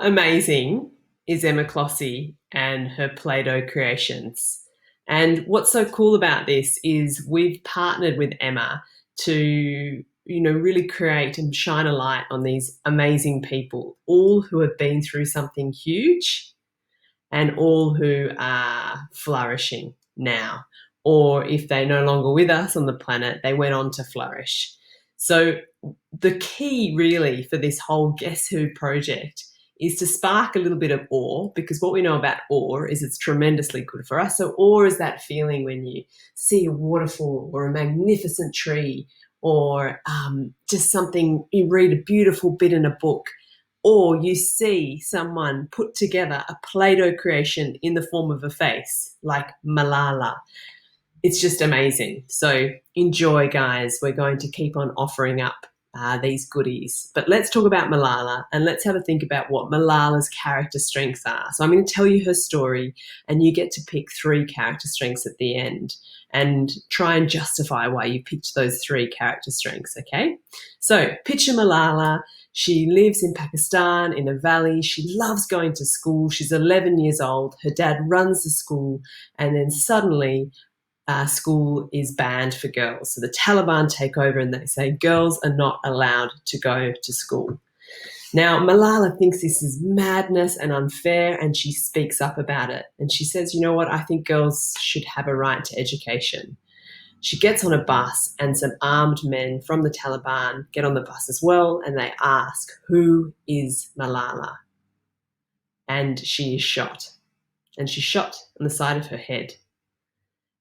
amazing is Emma Clossy and her Play-Doh creations? And what's so cool about this is we've partnered with Emma to, really create and shine a light on these amazing people, all who have been through something huge and all who are flourishing now. Or if they're no longer with us on the planet, they went on to flourish. So the key really for this whole Guess Who project is to spark a little bit of awe, because what we know about awe is it's tremendously good for us. So awe is that feeling when you see a waterfall or a magnificent tree or just something, you read a beautiful bit in a book, or you see someone put together a Play-Doh creation in the form of a face, like Malala. It's just amazing. So enjoy, guys. We're going to keep on offering up these goodies. But let's talk about Malala and let's have a think about what Malala's character strengths are. So I'm going to tell you her story and you get to pick 3 character strengths at the end and try and justify why you picked those 3 character strengths, okay? So picture Malala. She lives in Pakistan in a valley. She loves going to school. She's 11 years old. Her dad runs the school, and then suddenly school is banned for girls. So the Taliban take over and they say girls are not allowed to go to school. Now, Malala thinks this is madness and unfair, and she speaks up about it. And she says, you know what, I think girls should have a right to education. She gets on a bus and some armed men from the Taliban get on the bus as well, and they ask, who is Malala? And she is shot. And she's shot on the side of her head.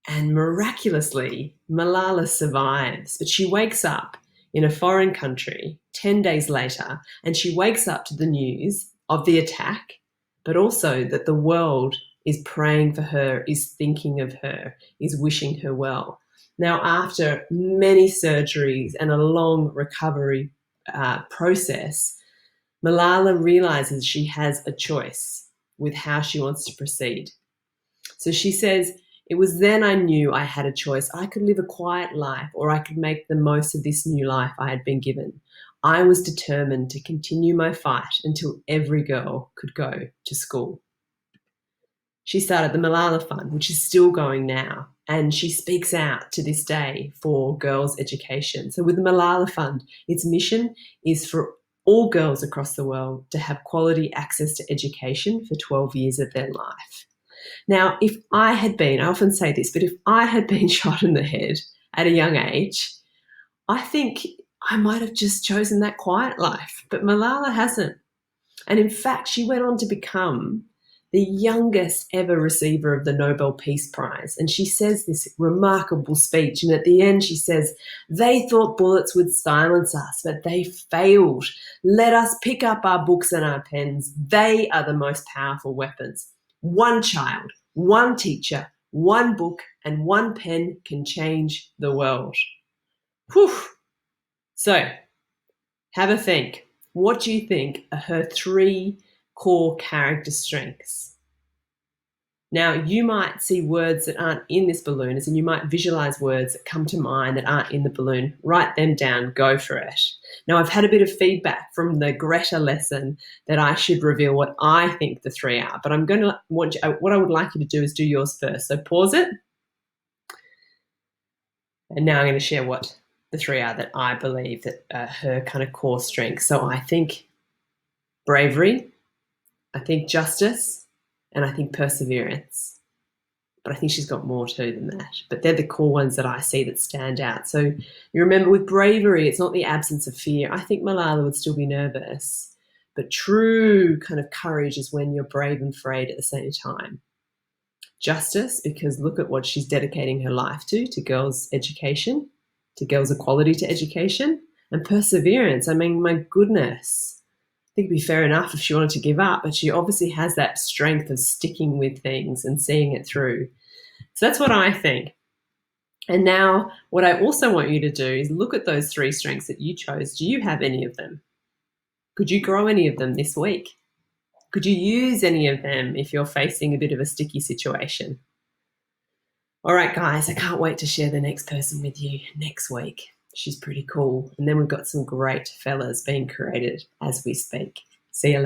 And miraculously, Malala survives, but she wakes up in a foreign country 10 days later, and she wakes up to the news of the attack, but also that the world is praying for her, is thinking of her, is wishing her well. Now, after many surgeries and a long recovery process, Malala realizes she has a choice with how she wants to proceed. So she says, it was then I knew I had a choice. I could live a quiet life, or I could make the most of this new life I had been given. I was determined to continue my fight until every girl could go to school. She started the Malala Fund, which is still going now, and she speaks out to this day for girls' education. So with the Malala Fund, its mission is for all girls across the world to have quality access to education for 12 years of their life. Now, if I had been, I often say this, but if I had been shot in the head at a young age, I think I might have just chosen that quiet life, but Malala hasn't. And in fact, she went on to become the youngest ever receiver of the Nobel Peace Prize. And she says this remarkable speech. And at the end, she says, they thought bullets would silence us, but they failed. Let us pick up our books and our pens. They are the most powerful weapons. One child, one teacher, one book, and one pen can change the world. Whew. So, have a think. What do you think are her 3 core character strengths? Now, you might see words that aren't in this balloon, as in you might visualize words that come to mind that aren't in the balloon. Write them down, go for it. Now, I've had a bit of feedback from the Greta lesson that I should reveal what I think the 3 are, but what I would like you to do is do yours first. So pause it. And now I'm going to share what the 3 are that I believe that are her kind of core strengths. So I think bravery, I think justice, and I think perseverance. But I think she's got more too than that. But they're the core ones that I see that stand out. So you remember with bravery, it's not the absence of fear. I think Malala would still be nervous. But true kind of courage is when you're brave and afraid at the same time. Justice, because look at what she's dedicating her life to girls' education, to girls' equality to education. And perseverance, I mean, my goodness. I think it'd be fair enough if she wanted to give up, but she obviously has that strength of sticking with things and seeing it through. So that's what I think. And now what I also want you to do is look at those 3 strengths that you chose. Do you have any of them? Could you grow any of them this week? Could you use any of them if you're facing a bit of a sticky situation? All right, guys, I can't wait to share the next person with you next week. She's pretty cool. And then we've got some great fellas being created as we speak. See you later.